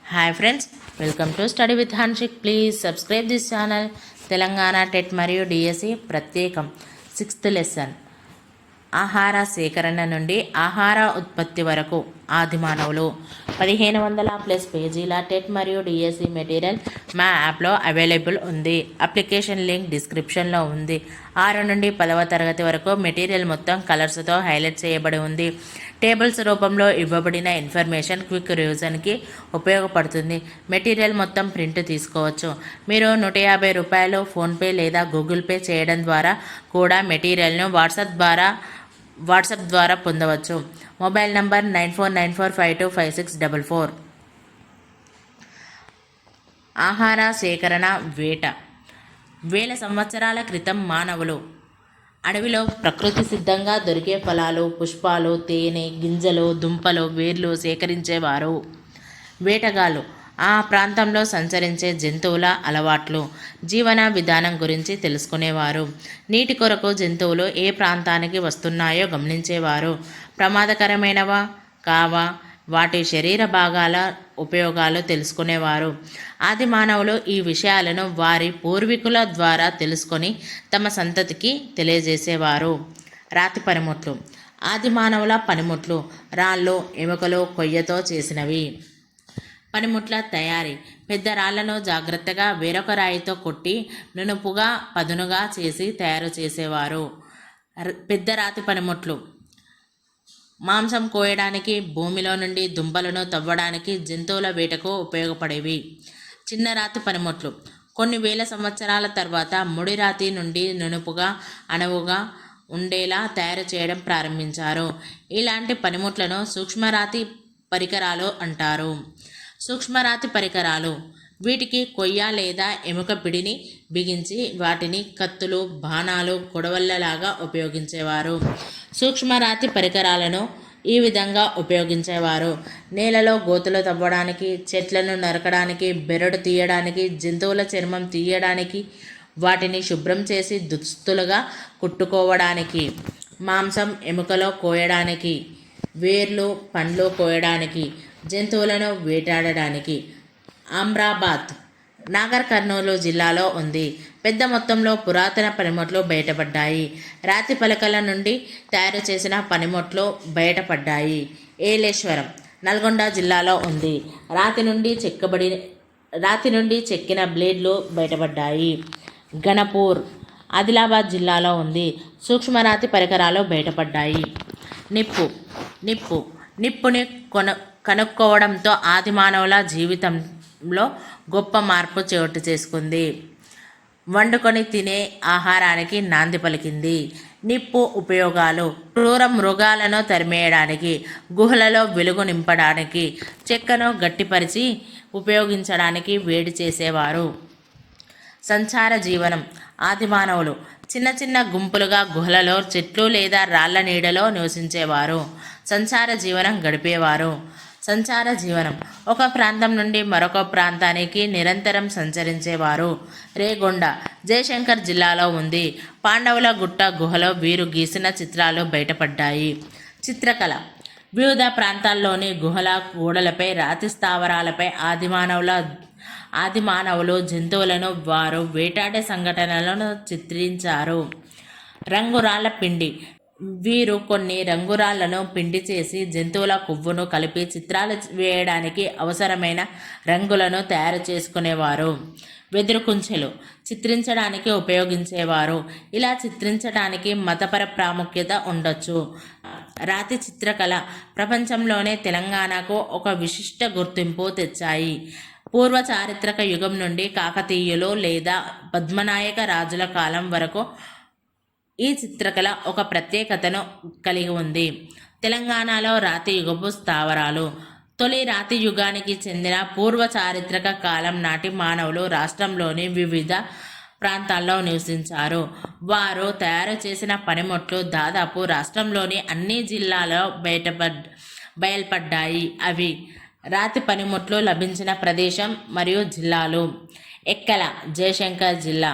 Hi friends, welcome to study with Hanshik. Please subscribe this channel. Telangana TET మరియు DSC ప్రత్యేకం 6th lesson ఆహార సేకరణ నుండి ఆహార ఉత్పత్తి వరకు ఆది మానవులు. 1500+ పేజీల టెట్ మరియు డిఎస్సి మెటీరియల్ మా యాప్లో అవైలబుల్ ఉంది. అప్లికేషన్ లింక్ డిస్క్రిప్షన్లో ఉంది. 6 నుండి 10వ తరగతి వరకు మెటీరియల్ మొత్తం కలర్స్తో హైలైట్ చేయబడి ఉంది. టేబుల్స్ రూపంలో ఇవ్వబడిన ఇన్ఫర్మేషన్ క్విక్ రివిజన్కి ఉపయోగపడుతుంది. మెటీరియల్ మొత్తం ప్రింట్ తీసుకోవచ్చు. మీరు 150 రూపాయలు ఫోన్పే లేదా గూగుల్ పే చేయడం ద్వారా కూడా మెటీరియల్ను వాట్సాప్ ద్వారా పొందవచ్చు. Mobile number 9494525644. ఆహార సేకరణ వేట. వేల సంవత్సరాల క్రితం మానవులు అడవిలో ప్రకృతి సిద్ధంగా దొరికే ఫలాలు, పుష్పాలు, తేనె, గింజలు, దుంపలు, వేర్లు సేకరించేవారు. వేటగాళ్ళు ఆ ప్రాంతంలో సంచరించే జంతువుల అలవాట్లు, జీవన విధానం గురించి తెలుసుకునేవారు. నీటి కొరకు జంతువులు ఏ ప్రాంతానికి వస్తున్నాయో గమనించేవారు. ప్రమాదకరమైనవా కావా, వాటి శరీర భాగాల ఉపయోగాలు తెలుసుకునేవారు. ఆది మానవులు ఈ విషయాలను వారి పూర్వీకుల ద్వారా తెలుసుకొని తమ సంతతికి తెలియజేసేవారు. రాతి పనిముట్లు. ఆది మానవుల పనిముట్లు రాళ్ళు, ఎముకలు, కొయ్యతో చేసినవి. పనిముట్ల తయారీ. పెద్ద రాళ్లను జాగ్రత్తగా వేరొక రాయితో కొట్టి నునుపుగా పదునుగా చేసి తయారు చేసేవారు. పెద్ద రాతి పనిముట్లు మాంసం కోయడానికి, భూమిలో నుండి దుంపలను తవ్వడానికి, జంతువుల వేటకు ఉపయోగపడేవి. చిన్న రాతి పనిముట్లు కొన్ని వేల సంవత్సరాల తర్వాత ముడి రాతి నుండి నునుపుగా అణువుగా ఉండేలా తయారు చేయడం ప్రారంభించారు. ఇలాంటి పనిముట్లను సూక్ష్మరాతి పరికరాలు అంటారు. సూక్ష్మరాతి పరికరాలు వీటికి కొయ్య లేదా ఎముక పిడిని బిగించి వాటిని కత్తులు, బాణాలు, కొడవళ్ళలాగా ఉపయోగించేవారు. సూక్ష్మరాతి పరికరాలను ఈ విధంగా ఉపయోగించేవారు: నేలలో గోతులు తవ్వడానికి, చెట్లను నరకడానికి, బెరడు తీయడానికి, జంతువుల చర్మం తీయడానికి, వాటిని శుభ్రం చేసి దుస్తులుగా కుట్టుకోవడానికి, మాంసం ఎముకలో కోయడానికి, వేర్లు పండ్లు కోయడానికి, జంతువులను వేటాడడానికి. అమ్రాబాద్ నాగర్ కర్నూలు జిల్లాలో ఉంది. పెద్ద మొత్తంలో పురాతన పనిముట్లు బయటపడ్డాయి. రాతి పలకల నుండి తయారు చేసిన పనిముట్లు బయటపడ్డాయి. ఏలేశ్వరం నల్గొండ జిల్లాలో ఉంది. రాతి నుండి చెక్కిన బ్లేడ్లు బయటపడ్డాయి. గణపూర్ ఆదిలాబాద్ జిల్లాలో ఉంది. సూక్ష్మరాతి పరికరాలు బయటపడ్డాయి. నిప్పుని కనుక్కోవడంతో ఆది మానవుల జీవితంలో గొప్ప మార్పు చోటు చేసుకుంది. వండుకొని తినే ఆహారానికి నాంది పలికింది. నిప్పు ఉపయోగాలు: క్రూర మృగాలను తరిమేయడానికి, గుహలలో వెలుగు నింపడానికి, చెక్కను గట్టిపరిచి ఉపయోగించడానికి వేడి చేసేవారు. సంచార జీవనం. ఆది మానవులు చిన్న చిన్న గుంపులుగా గుహలలో, చెట్లు లేదా రాళ్ల నీడలో నివసించేవారు. సంచార జీవనం గడిపేవారు. సంచార జీవనం ఒక ప్రాంతం నుండి మరొక ప్రాంతానికి నిరంతరం సంచరించేవారు. రేగొండ జయశంకర్ జిల్లాలో ఉంది. పాండవుల గుట్ట గుహలో వీరు గీసిన చిత్రాలు బయటపడ్డాయి. చిత్రకళ. వివిధ ప్రాంతాల్లోని గుహల గోడలపై, రాతి స్థావరాలపై ఆది మానవులు జంతువులను వారు వేటాడే సంఘటనలను చిత్రించారు. రంగురాళ్ల పిండి. వీరు కొన్ని రంగురాళ్లను పిండి చేసి జంతువుల కొవ్వును కలిపి చిత్రాలు వేయడానికి అవసరమైన రంగులను తయారు చేసుకునేవారు. వెదురు కుంచెలు చిత్రించడానికి ఉపయోగించేవారు. ఇలా చిత్రించడానికి మతపర ప్రాముఖ్యత ఉండొచ్చు. రాతి చిత్రకళ ప్రపంచంలోనే తెలంగాణకు ఒక విశిష్ట గుర్తింపు తెచ్చాయి. పూర్వ చారిత్రక యుగం నుండి కాకతీయులు లేదా పద్మనాయక రాజుల కాలం వరకు ఈ చిత్రకళ ఒక ప్రత్యేకతను కలిగి ఉంది. తెలంగాణలో రాతి యుగపు స్థావరాలు. తొలి రాతి యుగానికి చెందిన పూర్వ చారిత్రక కాలం నాటి మానవులు రాష్ట్రంలోని వివిధ ప్రాంతాల్లో నివసించారు. వారు తయారు చేసిన పనిముట్లు దాదాపు రాష్ట్రంలోని అన్ని జిల్లాల్లో బయల్పడ్డాయి. అవి రాతి పనిముట్లు లభించిన ప్రదేశం మరియు జిల్లాలు: ఎక్కల జయశంకర్ జిల్లా,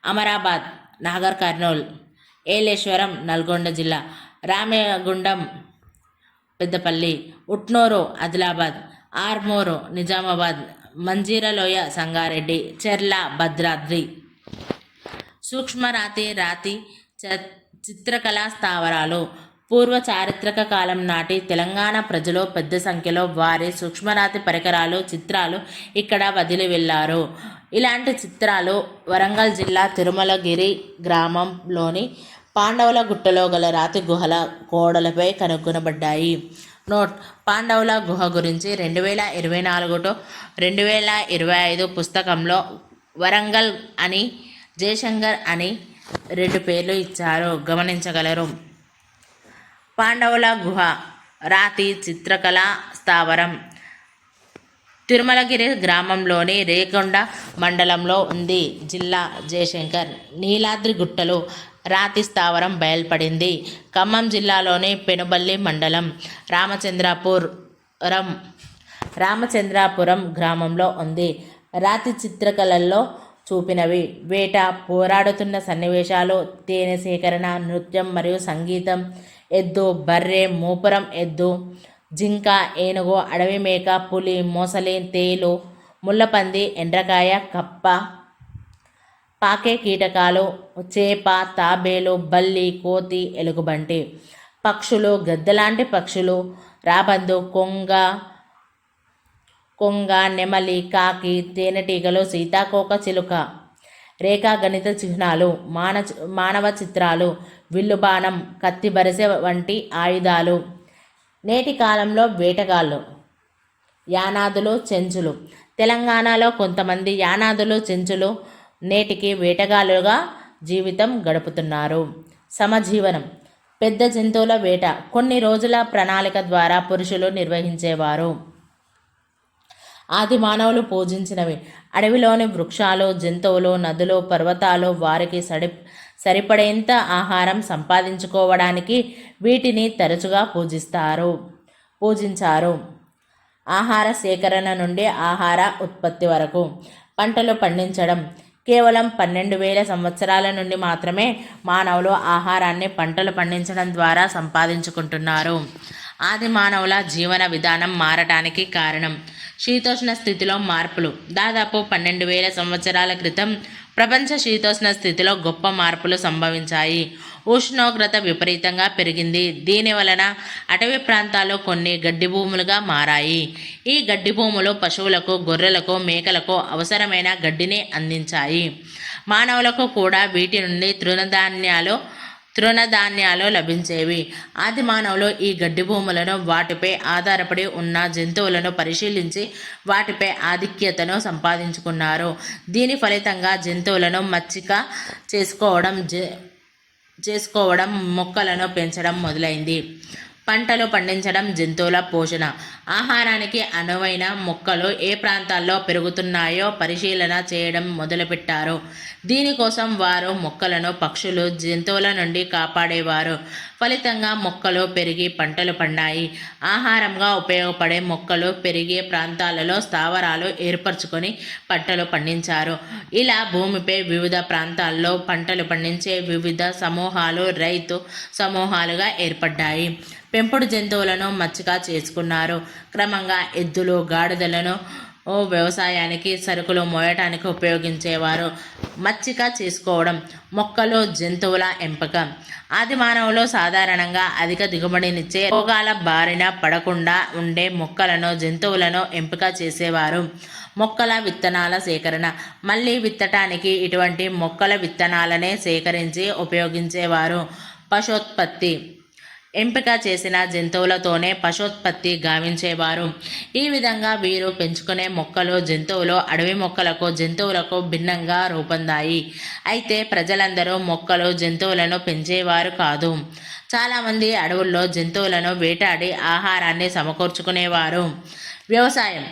అమరాబాద్ నాగర్ కర్నూల్, ఏలేశ్వరం నల్గొండ జిల్లా, రామగుండం పెద్దపల్లి, ఉట్నూరు ఆదిలాబాద్, ఆర్మూరు నిజామాబాద్, మంజీరలోయ సంగారెడ్డి, చెర్ల భద్రాద్రి. సూక్ష్మరాతి రాతి చిత్రకళా స్థావరాలు. పూర్వ చారిత్రక కాలం నాటి తెలంగాణ ప్రజలు పెద్ద సంఖ్యలో వారి సూక్ష్మరాతి పరికరాలు, చిత్రాలు ఇక్కడ వదిలి వెళ్ళారు. ఇలాంటి చిత్రాలు వరంగల్ జిల్లా తిరుమలగిరి గ్రామంలోని పాండవుల గుట్టలో గల రాతి గుహల గోడలపై కనుగొనబడ్డాయి. నోట్: పాండవుల గుహ గురించి 2024 టు 2025 పుస్తకంలో వరంగల్ అని, జయశంకర్ అని 2 పేర్లు ఇచ్చారు, గమనించగలరు. పాండవుల గుహ రాతి చిత్రకళా స్థావరం తిరుమలగిరి గ్రామంలోని రేకొండ మండలంలో ఉంది. జిల్లా: జయశంకర్. నీలాద్రి గుట్టలు రాతి స్థావరం బయల్పడింది. ఖమ్మం జిల్లాలోని పెనుబల్లి మండలం రామచంద్రాపురం గ్రామంలో ఉంది. రాతి చిత్రకళల్లో చూపినవి: వేట, పోరాడుతున్న సన్నివేశాలు, తేనె సేకరణ, నృత్యం మరియు సంగీతం, ఎద్దు, బర్రె, మూపురం ఎద్దు, జింక, ఏనుగు, అడవి మేక, పులి, మొసలి, తేలు, ముళ్ళపంది, ఎండ్రకాయ, కప్ప, పాకే కీటకాలు, చేప, తాబేలు, బల్లి, కోతి, ఎలుగుబంటి. పక్షులు: గద్దలాంటి పక్షులు, రాబందు, కొంగ, నెమలి, కాకి, తేనెటీగలు, సీతాకోక చిలుక. రేఖా గణిత చిహ్నాలు, మానవ చిత్రాలు, విల్లుబాణం, కత్తి, బరిసె వంటి ఆయుధాలు. నేటి కాలంలో వేటగాళ్ళు: యానాదులు, చెంచులు. తెలంగాణలో కొంతమంది యానాదులు, చెంచులు నేటికి వేటగాళ్ళుగా జీవితం గడుపుతున్నారు. సమజీవనం: పెద్ద జంతువుల వేట కొన్ని రోజుల ప్రణాళిక ద్వారా పురుషులు నిర్వహించేవారు. ఆది మానవులు పూజించినవి: అడవిలోని వృక్షాలు, జంతువులు, నదులు, పర్వతాలు. వారికి సరిపడేంత ఆహారం సంపాదించుకోవడానికి వీటిని తరచుగా పూజించారు. ఆహార సేకరణ నుండి ఆహార ఉత్పత్తి వరకు. పంటలు పండించడం: కేవలం 12,000 సంవత్సరాల నుండి మాత్రమే మానవులు ఆహారాన్ని పంటలు పండించడం ద్వారా సంపాదించుకుంటున్నారు. ఆది మానవుల జీవన విధానం మారటానికి కారణం: శీతోష్ణ స్థితిలో మార్పులు. దాదాపు 12,000 సంవత్సరాల క్రితం ప్రపంచ శీతోష్ణ స్థితిలో గొప్ప మార్పులు సంభవించాయి. ఉష్ణోగ్రత విపరీతంగా పెరిగింది. దీని వలన అటవీ ప్రాంతాలు కొన్ని గడ్డి భూములుగా మారాయి. ఈ గడ్డి భూములు పశువులకు, గొర్రెలకు, మేకలకు అవసరమైన గడ్డిని అందించాయి. మానవులకు కూడా వీటి నుండి తృణధాన్యాలు లభించేవి. ఆది మానవులు ఈ గడ్డి భూములను, వాటిపై ఆధారపడి ఉన్న జంతువులను పరిశీలించి వాటిపై ఆధిక్యతను సంపాదించుకున్నారు. దీని ఫలితంగా జంతువులను మచ్చిక చేసుకోవడం, మొక్కలను పెంచడం మొదలైంది. పంటలు పండించడం, జంతువుల పోషణ. ఆహారానికి అనువైన మొక్కలు ఏ ప్రాంతాల్లో పెరుగుతున్నాయో పరిశీలన చేయడం మొదలుపెట్టారు. దీనికోసం వారు మొక్కలను పక్షులు, జంతువుల నుండి కాపాడేవారు. ఫలితంగా మొక్కలు పెరిగి పంటలు పండాయి. ఆహారంగా ఉపయోగపడే మొక్కలు పెరిగే ప్రాంతాలలో స్థావరాలు ఏర్పరచుకొని పంటలు పండించారు. ఇలా భూమిపై వివిధ ప్రాంతాల్లో పంటలు పండించే వివిధ సమూహాలు రైతు సమూహాలుగా ఏర్పడ్డాయి. పెంపుడు జంతువులను మచ్చిక చేసుకున్నారు. క్రమంగా ఎద్దులు, గాడిదలను వ్యవసాయానికి, సరుకులు మోయటానికి ఉపయోగించేవారు. మచ్చిక చేసుకోవడం, మొక్కలు, జంతువుల ఎంపిక. ఆది మానవులు సాధారణంగా అధిక దిగుబడినిచ్చే, రోగాల బారిన పడకుండా ఉండే మొక్కలను, జంతువులను ఎంపిక చేసేవారు. మొక్కల విత్తనాల సేకరణ. మళ్ళీ విత్తటానికి ఇటువంటి మొక్కల విత్తనాలనే సేకరించి ఉపయోగించేవారు. పశుోత్పత్తి. ఎంపిక చేసిన జంతువులతోనే పశుోత్పత్తి గావించేవారు. ఈ విధంగా వీరు పెంచుకునే మొక్కలు, జంతువులు అడవి మొక్కలకు, జంతువులకు భిన్నంగా రూపొందాయి. అయితే ప్రజలందరూ మొక్కలు, జంతువులను పెంచేవారు కాదు. చాలామంది అడవుల్లో జంతువులను వేటాడి ఆహారాన్ని సమకూర్చుకునేవారు. వ్యవసాయం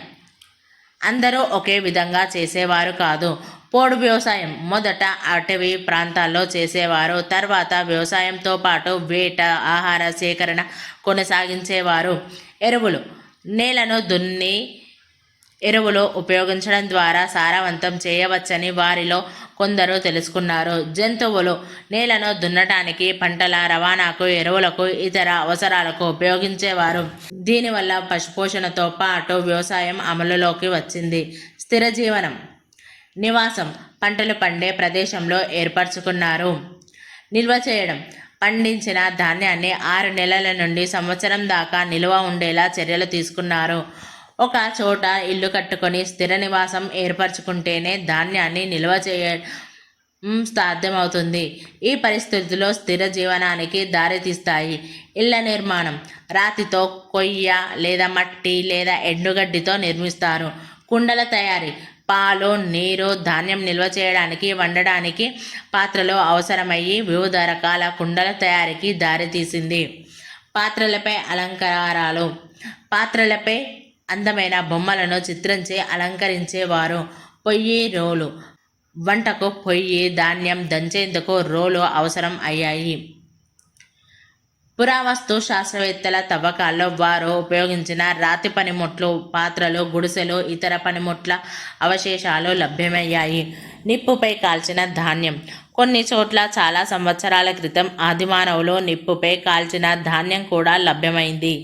అందరూ ఒకే విధంగా చేసేవారు కాదు. పోడు వ్యవసాయం మొదట అటవీ ప్రాంతాల్లో చేసేవారు. తర్వాత వ్యవసాయంతో పాటు వేట, ఆహార సేకరణ కొనసాగించేవారు. ఎరువులు. నేలను దున్ని ఎరువులు ఉపయోగించడం ద్వారా సారవంతం చేయవచ్చని వారిలో కొందరు తెలుసుకున్నారు. జంతువులు నేలను దున్నటానికి, పంటల రవాణాకు, ఎరువులకు, ఇతర అవసరాలకు ఉపయోగించేవారు. దీనివల్ల పశుపోషణతో పాటు వ్యవసాయం అమలులోకి వచ్చింది. స్థిర జీవనం, నివాసం పంటలు పండే ప్రదేశంలో ఏర్పరచుకున్నారు. నిల్వ చేయడం, పండించిన ధాన్యాన్ని 6 నెలల నుండి సంవత్సరం దాకా నిల్వ ఉండేలా చర్యలు తీసుకున్నారు. ఒక చోట ఇల్లు కట్టుకొని స్థిర నివాసం ఏర్పరచుకుంటేనే ధాన్యాన్ని నిల్వ చేయడం సాధ్యమవుతుంది. ఈ పరిస్థితుల్లో స్థిర జీవనానికి దారితీస్తాయి. ఇళ్ల నిర్మాణం, రాతితో, కొయ్య లేదా మట్టి లేదా ఎండుగడ్డితో నిర్మిస్తారు. కుండల తయారీ, పాలు, నీరు, ధాన్యం నిల్వ చేయడానికి, వండడానికి పాత్రలు అవసరమయ్యి వివిధ రకాల కుండల తయారీకి దారితీసింది. పాత్రలపై అలంకారాలు, పాత్రలపై అందమైన బొమ్మలను చిత్రించి అలంకరించేవారు. పొయ్యి, రోలు, వంటకు పొయ్యి, ధాన్యం దంచేందుకు రోలు అవసరం అయ్యాయి. పురావస్తు శాస్త్రవేత్తల తవ్వకాల్లో వారు ఉపయోగించిన రాతి పనిముట్లు, పాత్రలు, గుడిసెలు, ఇతర పనిముట్ల అవశేషాలు లభ్యమయ్యాయి. నిప్పుపై కాల్చిన ధాన్యం, కొన్ని చోట్ల చాలా సంవత్సరాల క్రితం ఆదిమానవులు నిప్పుపై కాల్చిన ధాన్యం కూడా లభ్యమైంది.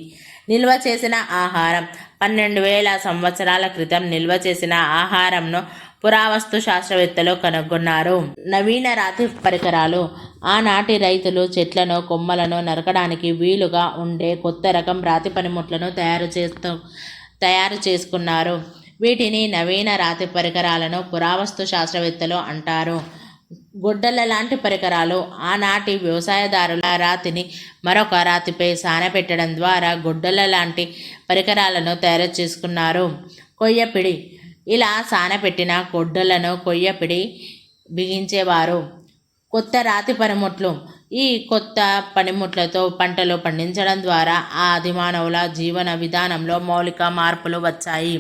నిల్వ చేసిన ఆహారం, 12,000 సంవత్సరాల క్రితం నిల్వ చేసిన ఆహారంను పురావస్తు శాస్త్రవేత్తలు కనుగొన్నారు. నవీన రాతి పరికరాలు, ఆనాటి రైతులు చెట్లను, కొమ్మలను నరకడానికి వీలుగా ఉండే కొత్త రకం రాతి పనిముట్లను తయారు చేసుకున్నారు. వీటిని నవీన రాతి పరికరాలను పురావస్తు శాస్త్రవేత్తలు అంటారు. గొడ్డల లాంటి పరికరాలు, ఆనాటి వ్యవసాయదారుల రాతిని మరొక రాతిపై సానపెట్టడం ద్వారా గొడ్డల లాంటి పరికరాలను తయారు చేసుకున్నారు. కొయ్యపిడి, ఇలా సానపెట్టిన గొడ్డలను కొయ్యపిడి బిగించేవారు. కొత్త రాతి పనిముట్లు, ఈ కొత్త పనిముట్లతో పంటలు పండించడం ద్వారా ఆదిమానవుల జీవన విధానంలో మౌలిక మార్పులు వచ్చాయి.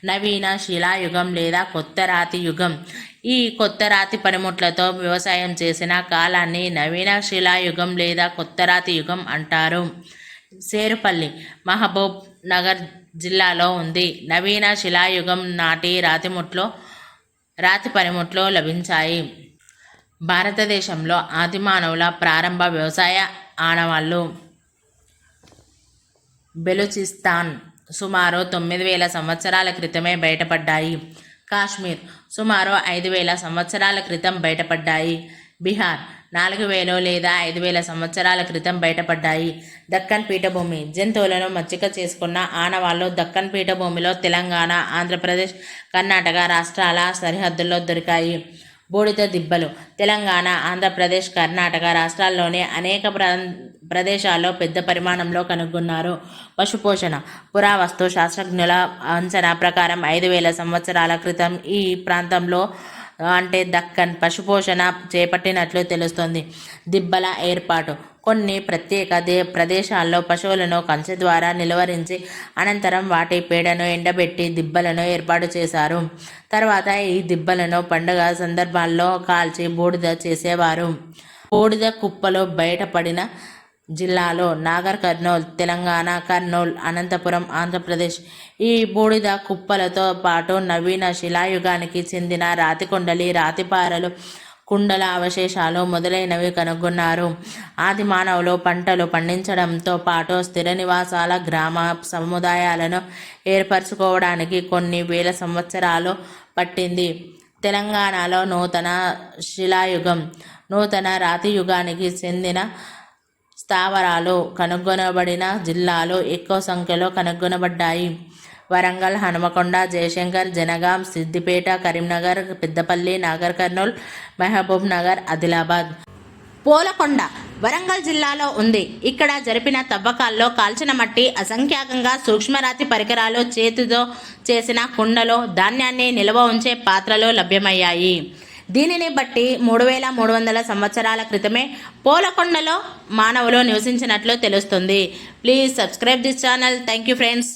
నవీన శిలాయుగం లేదా కొత్త రాతి యుగం, ఈ కొత్త రాతి పనిముట్లతో వ్యవసాయం చేసిన కాలాన్ని నవీన శిలాయుగం లేదా కొత్త రాతి యుగం అంటారు. సేరుపల్లి, మహబూబ్ నగర్ జిల్లాలో ఉంది. నవీన శిలాయుగం నాటి రాతి పనిముట్లు లభించాయి. భారతదేశంలో ఆదిమానవుల ప్రారంభ వ్యవసాయ ఆనవాళ్లు. బెలూచిస్తాన్ సుమారు 9,000 సంవత్సరాల క్రితమే బయటపడ్డాయి. కాశ్మీర్ సుమారు 5,000 సంవత్సరాల క్రితం బయటపడ్డాయి. బీహార్ 4,000 లేదా 5,000 సంవత్సరాల క్రితం బయటపడ్డాయి. దక్కన్ పీఠభూమి, జంతువులను మచ్చిక చేసుకున్న ఆనవాళ్లు దక్కన్ పీఠభూమిలో తెలంగాణ, ఆంధ్రప్రదేశ్, కర్ణాటక రాష్ట్రాల సరిహద్దుల్లో దొరికాయి. బూడిద దిబ్బలు, తెలంగాణ, ఆంధ్రప్రదేశ్, కర్ణాటక రాష్ట్రాల్లోని అనేక ప్రదేశాల్లో పెద్ద పరిమాణంలో కనుగొన్నారు. పశుపోషణ, పురావస్తు శాస్త్రజ్ఞుల అంచనా ప్రకారం 5,000 సంవత్సరాల క్రితం ఈ ప్రాంతంలో అంటే దక్కన్ పశుపోషణ చేపట్టినట్లు తెలుస్తోంది. దిబ్బల ఏర్పాటు, కొన్ని ప్రత్యేక ప్రదేశాల్లో పశువులను కంచె ద్వారా నిలువరించి అనంతరం వాటి పేడను ఎండబెట్టి దిబ్బలను ఏర్పాటు చేశారు. తర్వాత ఈ దిబ్బలను పండుగ సందర్భాల్లో కాల్చి బూడిద చేసేవారు. బూడిద కుప్పలు బయటపడిన జిల్లాలో నాగర్ కర్నూల్ తెలంగాణ, కర్నూల్, అనంతపురం ఆంధ్రప్రదేశ్. ఈ బూడిద కుప్పలతో పాటు నవీన శిలాయుగానికి చెందిన రాతికొండలి, రాతిపారలు, కుండల అవశేషాలు మొదలైనవి కనుగొన్నారు. ఆది మానవులు పంటలు పండించడంతో పాటు స్థిర నివాసాల గ్రామ సముదాయాలను ఏర్పరచుకోవడానికి కొన్ని వేల సంవత్సరాలు పట్టింది. తెలంగాణలో నూతన శిలాయుగం, నూతన రాతి యుగానికి చెందిన స్థావరాలు కనుగొనబడిన జిల్లాలు ఎక్కువ సంఖ్యలో కనుగొనబడ్డాయి. వరంగల్, హనుమకొండ, జయశంకర్, జనగాం, సిద్దిపేట, కరీంనగర్, పెద్దపల్లి, నాగర్ కర్నూల్, మహబూబ్ నగర్, ఆదిలాబాద్. పోలకొండ వరంగల్ జిల్లాలో ఉంది. ఇక్కడ జరిపిన తవ్వకాల్లో కాల్చిన మట్టి, అసంఖ్యాకంగా సూక్ష్మరాతి పరికరాలు, చేతితో చేసిన కుండలు, ధాన్యాన్ని నిల్వ ఉంచే పాత్రలు లభ్యమయ్యాయి. దీనిని బట్టి 3,300 సంవత్సరాల క్రితమే పోలకొండలో మానవులు నివసించినట్లు తెలుస్తుంది. Please subscribe this channel. Thank you friends.